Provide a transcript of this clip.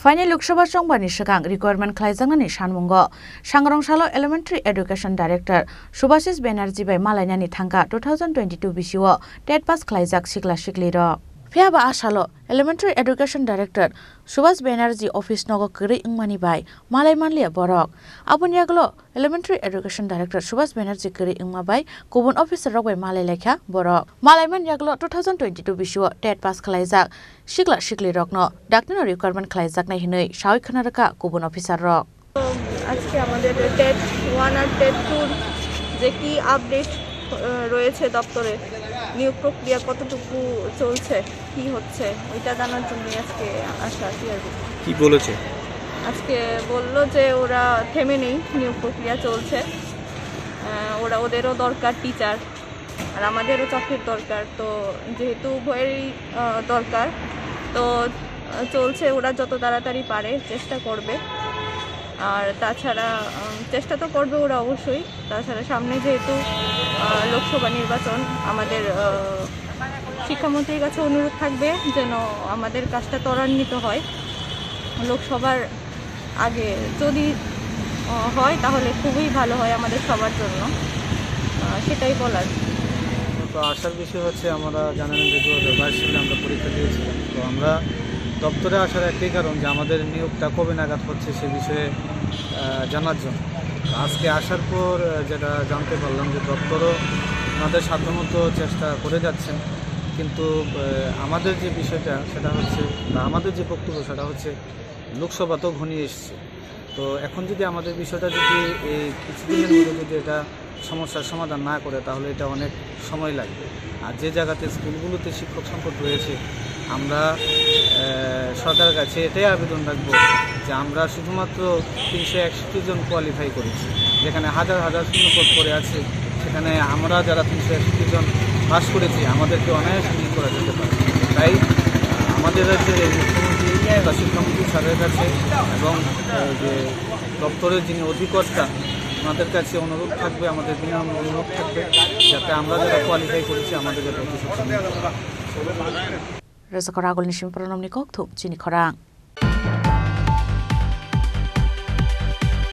Final Loksabar Songbani Shakang requirement Klaizangani Shanmungo Sangrongshalo Elementary Education Director Subhasis Banerjee by Malaynani Thangka 2022 BCO TET Pass Klaizak Sikla Shikliro Fiaba Ashalo Elementary Education Director Subhas Banerjee Office Nogo Kiri Ingmani by Malay Manlia Borok Abunyaglo Elementary Education Director Subhas Banerjee Kiri Ingma by Kubun Officer Rogue Malay Lekha Borok Malayman Yaglo 2022 BCO TET Pass Klaizak Shikla Shikli Rokno Dakno requirement Klaizak na hinui Shawi Khanaraka Kubun Officer Rok আজকে আমাদের TET 1 আর TET 2 যে কি update রয়েছে দপ্তরে নিয়োগ প্রক্রিয়া কতটুকু চলছে কি হচ্ছে ওইটা জানার জন্য আজকে আসা কি বলেছে আজকে বললো যে ওরা থেমে নেই নিয়োগ প্রক্রিয়া চলছে ওদেরও দরকার টিচার আর আমাদেরও চাকরির দরকার তো যেহেতু উভয়েরই দরকার তো চলছে ওরা যত তাড়াতাড়ি পারে চেষ্টা করবে আর তাছাড়া চেষ্টা তো করবে ওরা অবশ্যই তাছাড়া সামনে যেহেতু লোকসভা নির্বাচন আমাদের শিক্ষামন্ত্রীর কাছে অনুরোধ থাকবে যেন আমাদের কাজটা ত্বরান্বিত হয় লোকসভার আগে যদি হয় তাহলে খুবই ভালো হয় আমাদের সবার জন্য সেটাই বলার তো আসার বিষয় হচ্ছে আমরা জানেন যে 2022 সালে আমরা পরীক্ষা দিয়েছিলাম তো আমরা দপ্তরে আসার একটাই কারণ যে আমাদের নিয়োগটা কবে নাগাদ হচ্ছে সে বিষয়ে জানার জন্য আজকে আসার পর যেটা জানতে পারলাম যে দপ্তরও আমাদের সাধ্যমতো চেষ্টা করে যাচ্ছেন কিন্তু আমাদের যে বিষয়টা সেটা হচ্ছে বা আমাদের যে বক্তব্য সেটা হচ্ছে লোকসভা তো ঘনিয়ে এসছে তো এখন যদি আমাদের বিষয়টা যদি এই কিছুদিনের মধ্যে যদি এটা সমস্যার সমাধান না করে তাহলে এটা অনেক সময় লাগবে আর যে জায়গাতে স্কুলগুলোতে শিক্ষক সংকট রয়েছে আমরা সরকারের কাছে এটাই আবেদন রাখবো যে আমরা শুধুমাত্র 361 জন কোয়ালিফাই করেছি যেখানে হাজার হাজার শূন্যপদ পড়ে আছে সেখানে আমরা যারা 361 জন পাস করেছি আমাদেরকে অনায়াসে নিয়োগ করা যেতে পারে তাই আমাদের রাজ্যের মুখ্যমন্ত্রী বা শিক্ষামন্ত্রী স্যারের কাছে এবং যে দপ্তরের যিনি অধিকর্তা আমাদের কাছে অনুরোধ থাকবে আমাদের বিনম্র অনুরোধ থাকবে যাতে আমরা যারা কোয়ালিফাই করেছি আমাদের যাতে Rezekor Agul Nishim Pranam Nikok Thuk Chini Khorang